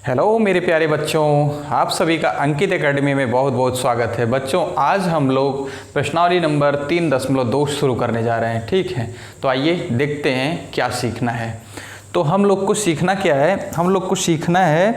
Hello मेरे प्यारे बच्चों, आप सभी का अंकित एकेडमी में बहुत बहुत स्वागत है। बच्चों, आज हम लोग प्रश्नावली नंबर 3.2 शुरू करने जा रहे हैं। ठीक है, तो आइए देखते हैं क्या सीखना है। तो हम लोग को सीखना क्या है? हम लोग को सीखना है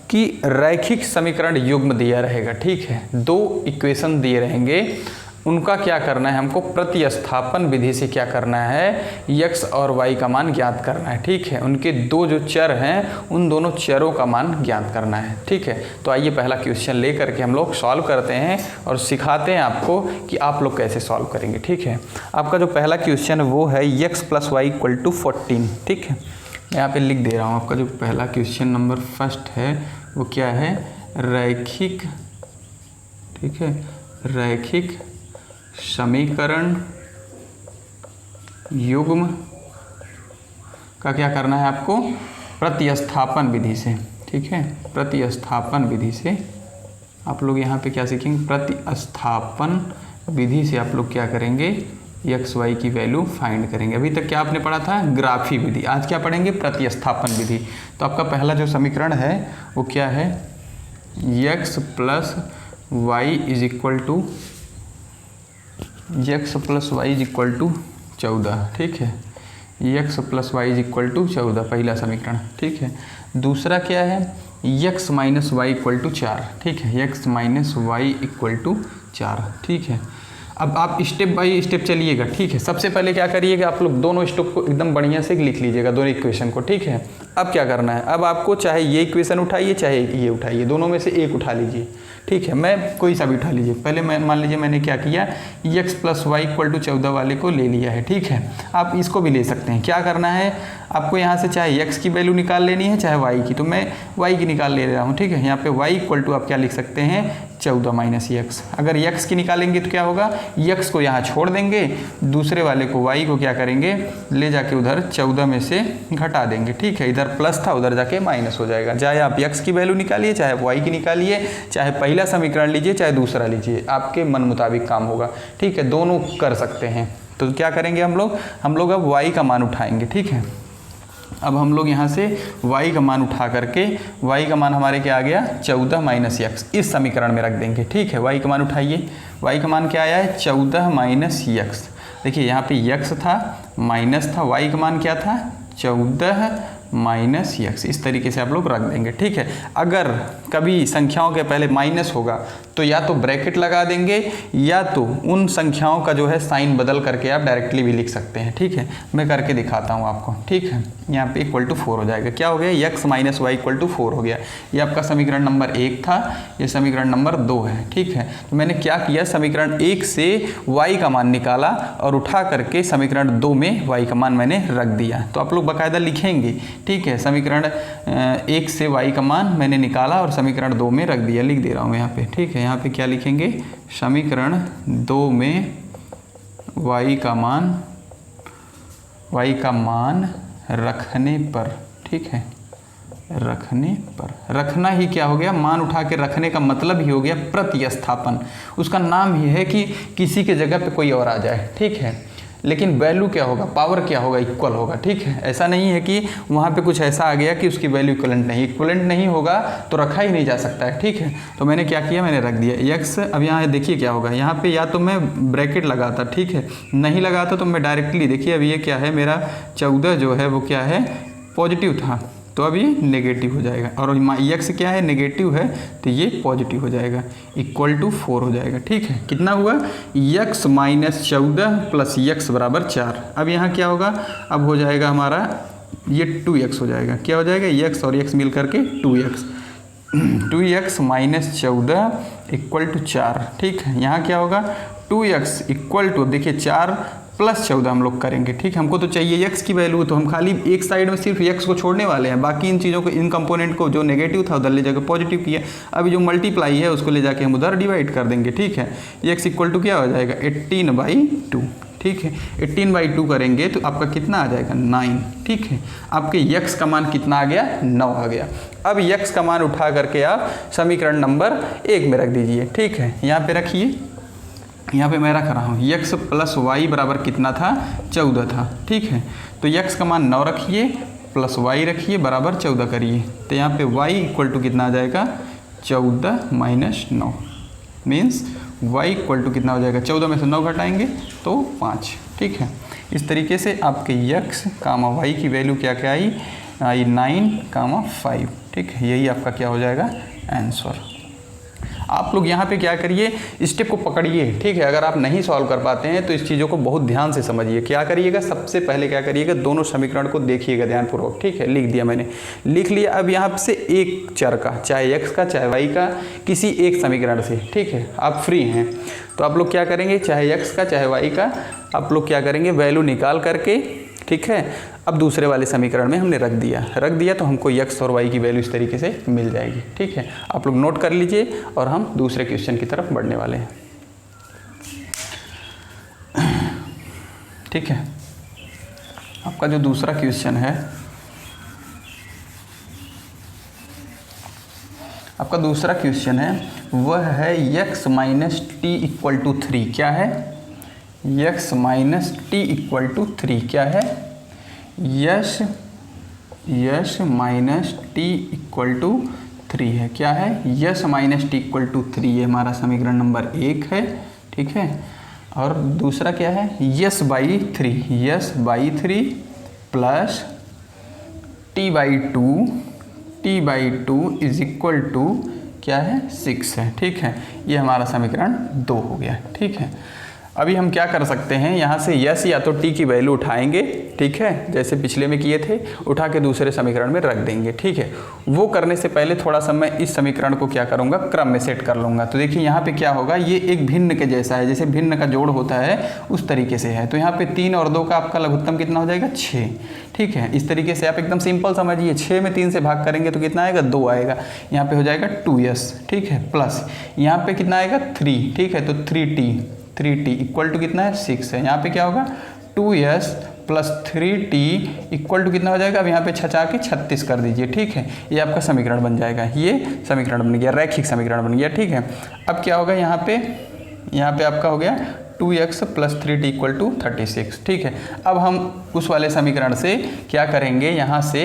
कि रैखिक समीकरण युग्म दिया रहेगा। ठीक है, दो इक्वेशन दिए रहेंगे, उनका क्या करना है, हमको प्रतिस्थापन विधि से क्या करना है, x और y का मान ज्ञात करना है। ठीक है, उनके दो जो चर हैं उन दोनों चरों का मान ज्ञात करना है। ठीक है, तो आइए पहला क्वेश्चन ले करके हम लोग सॉल्व करते हैं और सिखाते हैं आपको कि आप लोग कैसे सॉल्व करेंगे। ठीक है, आपका जो पहला क्वेश्चन वो है x + y = 14। ठीक है, यहाँ पे लिख दे रहा हूँ। आपका जो पहला क्वेश्चन नंबर फर्स्ट है वो क्या है, रैखिक, ठीक है, रैखिक समीकरण युग्म का क्या करना है आपको, प्रतिस्थापन विधि से। ठीक है, प्रतिस्थापन विधि से आप लोग यहाँ पे क्या सीखेंगे, प्रतिस्थापन विधि से आप लोग क्या करेंगे, एक्स वाई की वैल्यू फाइंड करेंगे। अभी तक क्या आपने पढ़ा था, ग्राफी विधि, आज क्या पढ़ेंगे, प्रतिस्थापन विधि। तो आपका पहला जो समीकरण है वो क्या है, x + y = x + y = 14। ठीक है, x + y = 14 पहला समीकरण। ठीक है, दूसरा क्या है, x - y = 4। ठीक है, x - y = 4। ठीक है, अब आप स्टेप बाय स्टेप चलिएगा। ठीक है, सबसे पहले क्या करिएगा, आप लोग दोनों स्टेप को एकदम बढ़िया से लिख लीजिएगा, दोनों इक्वेशन को। ठीक है, अब क्या करना है, अब आपको चाहे ये इक्वेशन उठाइए चाहे ये उठाइए, दोनों में से एक उठा लीजिए। ठीक है, मैं कोई सा भी उठा लीजिए। पहले मैं मान लीजिए मैंने क्या किया, x + y = 14 वाले को ले लिया है। ठीक है, आप इसको भी ले सकते हैं। क्या करना है आपको, यहाँ से चाहे x की वैल्यू निकाल लेनी है चाहे y की, तो मैं y की निकाल ले रहा हूँ। ठीक है, यहाँ पे y = आप क्या लिख सकते हैं, 14 - x। अगर x की निकालेंगे तो क्या होगा, x को यहाँ छोड़ देंगे, दूसरे वाले को y को क्या करेंगे, ले जाके उधर 14 में से घटा देंगे। ठीक है, इधर प्लस था उधर जाके माइनस हो जाएगा। चाहे आप x की वैल्यू निकालिए चाहे y की निकालिए, चाहे पहला समीकरण लीजिए चाहे दूसरा लीजिए, आपके मन मुताबिक काम होगा। ठीक है, दोनों कर सकते हैं। तो क्या करेंगे हम लोग अब y का मान उठाएंगे। ठीक है, अब हम लोग यहाँ से y का मान उठा करके, y का मान हमारे क्या आ गया, 14 - x, इस समीकरण में रख देंगे। ठीक है, y का मान उठाइए, y का मान क्या आया है, 14 - x। देखिए यहाँ पे x था, माइनस था, y का मान क्या था, 14 - x। इस तरीके से आप लोग रख देंगे। ठीक है, अगर कभी संख्याओं के पहले माइनस होगा तो या तो ब्रैकेट लगा देंगे या तो उन संख्याओं का जो है साइन बदल करके आप डायरेक्टली भी लिख सकते हैं। ठीक है, मैं करके दिखाता हूँ आपको। ठीक है, यहाँ पे =4 हो जाएगा। क्या हो गया, x - y = 4 हो गया। ये आपका समीकरण नंबर 1 था, ये समीकरण नंबर 2 है। ठीक है, तो मैंने क्या किया, समीकरण 1 से y का मान निकाला और उठा करके समीकरण 2 में y का मान मैंने रख दिया। तो आप लोग बाकायदा लिखेंगे। ठीक है, समीकरण 1 से y का मान मैंने निकाला और समीकरण 2 में रख दिया, लिख दे रहा हूँ यहाँ पे। ठीक है, यहाँ पे क्या लिखेंगे, समीकरण 2 में y का मान रखने पर, ठीक है, रखने पर, रखना ही क्या हो गया, मान उठा के रखने का मतलब ही हो गया प्रतिस्थापन। उसका नाम ही है कि किसी के जगह पे कोई और आ जाए। ठीक है, लेकिन वैल्यू क्या होगा, पावर क्या होगा, इक्वल होगा। ठीक है, ऐसा नहीं है कि वहाँ पे कुछ ऐसा आ गया कि उसकी वैल्यू इक्वलेंट नहीं होगा तो रखा ही नहीं जा सकता है। ठीक है, तो मैंने क्या किया, मैंने रख दिया x। अब यहाँ देखिए क्या होगा, यहाँ पे या तो मैं ब्रैकेट लगाता, ठीक है, नहीं लगाता तो मैं डायरेक्टली, देखिए अब ये क्या है, मेरा 14 जो है वो क्या है, पॉजिटिव था, तो अब ये नेगेटिव हो जाएगा, और x क्या है, नेगेटिव है, तो ये पॉजिटिव हो जाएगा, =4 हो जाएगा। ठीक है, कितना हुआ, x - 14 + x = 4। अब यहाँ क्या होगा, अब हो जाएगा हमारा ये 2x हो जाएगा। क्या हो जाएगा, x और x मिल करके 2x - 14 = 4। ठीक है, यहाँ क्या होगा, 2x = देखिए 4 + 14 हम लोग करेंगे। ठीक, हमको तो चाहिए x की वैल्यू, तो हम खाली एक साइड में सिर्फ x को छोड़ने वाले हैं, बाकी इन चीज़ों को, इन कंपोनेंट को जो नेगेटिव था उधर ले जाकर पॉजिटिव किया। अभी जो मल्टीप्लाई है उसको ले जाके हम उधर डिवाइड कर देंगे। ठीक है, x = क्या हो जाएगा, 18/2। ठीक है, 18/2 करेंगे तो आपका कितना आ जाएगा, 9। ठीक है, आपके x का मान कितना आ गया, 9 आ गया। अब x का मान उठा करके आप समीकरण नंबर 1 में रख दीजिए। ठीक है, यहाँ पे रखिए, यहाँ पे मैं रख रहा हूँ x + y बराबर कितना था, 14 था। ठीक है, तो x का मान 9 रखिए प्लस वाई रखिए बराबर 14 करिए, तो यहाँ पे y इक्वल टू कितना आ जाएगा 14 minus 9, means y equal to कितना हो जाएगा 14 में से 9 घटाएंगे तो 5। ठीक है, इस तरीके से आपके x कामा y की वैल्यू क्या क्या आई 9,5। ठीक है, यही आपका क्या हो जाएगा आंसर। आप लोग यहाँ पे क्या करिए, स्टेप को पकड़िए। ठीक है, अगर आप नहीं सॉल्व कर पाते हैं तो इस चीज़ों को बहुत ध्यान से समझिए। क्या करिएगा, सबसे पहले क्या करिएगा, दोनों समीकरण को देखिएगा ध्यानपूर्वक। ठीक है, लिख दिया मैंने, लिख लिया। अब यहाँ से एक चर का, चाहे x का चाहे y का, किसी एक समीकरण से, ठीक है, आप फ्री हैं तो आप लोग क्या करेंगे, चाहे x का चाहे y का, आप लोग क्या करेंगे, वैल्यू निकाल करके, ठीक है, अब दूसरे वाले समीकरण में हमने रख दिया तो हमको x और y की वैल्यू इस तरीके से मिल जाएगी। ठीक है, आप लोग नोट कर लीजिए और हम दूसरे क्वेश्चन की तरफ बढ़ने वाले हैं। ठीक है, आपका जो दूसरा क्वेश्चन है, आपका दूसरा क्वेश्चन है वह है x minus T equal to 3। क्या है, x minus T equal to 3 क्या है, x minus T equal to 3 है। क्या है, x minus T equal to 3, ये हमारा समीकरण नंबर 1 है। ठीक है, और दूसरा क्या है, x by 3 plus T by two is equal to क्या है 6 है। ठीक है, ये हमारा समीकरण 2 हो गया। ठीक है, अभी हम क्या कर सकते हैं, यहाँ से यस या तो टी की वैल्यू उठाएंगे, ठीक है, जैसे पिछले में किए थे, उठा के दूसरे समीकरण में रख देंगे। ठीक है, वो करने से पहले थोड़ा सा मैं इस समीकरण को क्या करूँगा, क्रम में सेट कर लूँगा। तो देखिए यहाँ पे क्या होगा, ये एक भिन्न के जैसा है, जैसे भिन्न का जोड़ होता है उस तरीके से है। तो यहाँ पे 3 और 2 का आपका लघुत्तम कितना हो जाएगा 6। ठीक है, इस तरीके से आप एकदम सिंपल समझिए, 6 में 3 से भाग करेंगे तो कितना आएगा 2 आएगा, यहाँ पे हो जाएगा 2s। ठीक है, प्लस यहाँ पे कितना आएगा 3। ठीक है, तो 3t इक्वल टू कितना है 6 है। यहाँ पे क्या होगा 2s plus 3t equal to कितना हो जाएगा, अब यहाँ पे छचा के 36 कर दीजिए। ठीक है, ये आपका समीकरण बन जाएगा, ये समीकरण बन गया, रैखिक समीकरण बन गया। ठीक है, अब क्या होगा, यहाँ पे आपका हो गया 2x plus 3t equal to 36। ठीक है, अब हम उस वाले समीकरण से क्या करेंगे, यहाँ से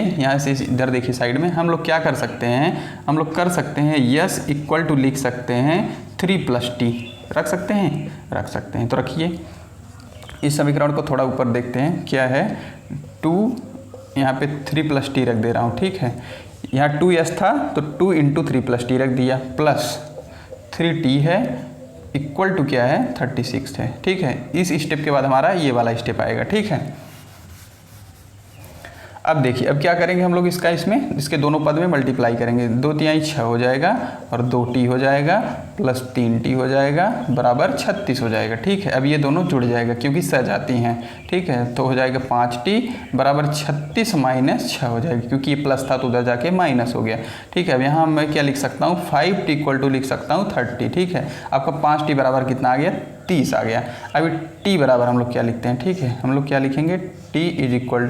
इधर देखिए साइड में हम लोग क्या कर सकते हैं, हम लोग कर सकते हैं यस इक्वल टू लिख सकते हैं 3 प्लस टी, रख सकते हैं। तो रखिए, इस समीकरण को थोड़ा ऊपर देखते हैं, क्या है 2, यहाँ पे 3 प्लस टी रख दे रहा हूँ। ठीक है, यहाँ 2s था तो 2 इंटू 3 प्लस टी रख दिया, प्लस 3t है इक्वल टू क्या है 36 है। ठीक है, इस स्टेप के बाद हमारा ये वाला स्टेप आएगा। ठीक है, अब देखिए, अब क्या करेंगे हम लोग, इसके दोनों पद में मल्टीप्लाई करेंगे, 2 तिहाई 6 हो जाएगा और 2t हो जाएगा प्लस 3t हो जाएगा बराबर 36 हो जाएगा। ठीक है, अब ये दोनों जुड़ जाएगा क्योंकि सह जाती हैं। ठीक है, तो हो जाएगा 5t बराबर 36 माइनस 6 हो जाएगा, क्योंकि ये प्लस था तो उधर जाके माइनस हो गया। ठीक है, अब यहाँ मैं क्या लिख सकता हूँ, 5t इक्वल टू लिख सकता हूँ 30। ठीक है, आपका 5t बराबर कितना आ गया 30 आ गया। अभी t बराबर हम लोग क्या लिखते हैं, ठीक है, हम लोग क्या लिखेंगे, t इज इक्वल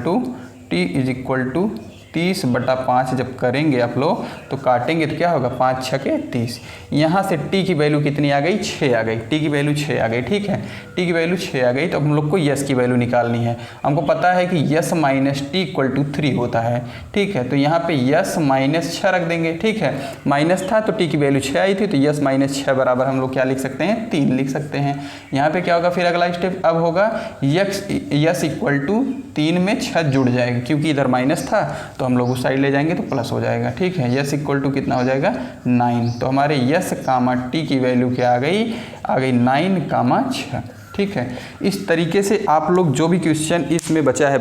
टू 30/5 जब करेंगे आप लोग तो काटेंगे तो क्या होगा 5 6 के 30। यहाँ से t की वैल्यू कितनी आ गई 6 आ गई, t की वैल्यू 6 आ गई। ठीक है, t की वैल्यू 6 आ गई तो हम लोग को यस की वैल्यू निकालनी है। हमको पता है कि x minus T equal to 3 होता है। ठीक है, तो यहाँ पे यस माइनस 6 रख देंगे। ठीक है, माइनस था तो t की वैल्यू 6 आई थी, तो यस माइनस 6 बराबर हम लोग क्या लिख सकते हैं 3 लिख सकते हैं। यहाँ पे क्या होगा, फिर अगला स्टेप अब होगा यस इक्वल टू 3 में 6 जुड़ जाएगा, क्योंकि इधर माइनस था तो हम लोग उस साइड ले जाएंगे तो प्लस हो जाएगा। ठीक है, यस इक्वल टू कितना हो जाएगा 9। तो हमारे यस कामा टी की वैल्यू क्या आ गई 9,6। ठीक है, इस तरीके से आप लोग जो भी क्वेश्चन इसमें बचा है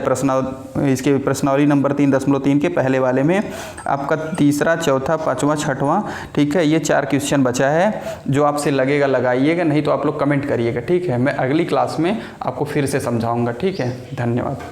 इसके प्रश्नावली नंबर 3.3 के पहले वाले में आपका तीसरा, चौथा, पाँचवा, छठवां, ठीक है, ये 4 क्वेश्चन बचा है। जो आपसे लगेगा लगाइएगा, नहीं तो आप लोग कमेंट करिएगा। ठीक है, मैं अगली क्लास में आपको फिर से समझाऊंगा। ठीक है, धन्यवाद।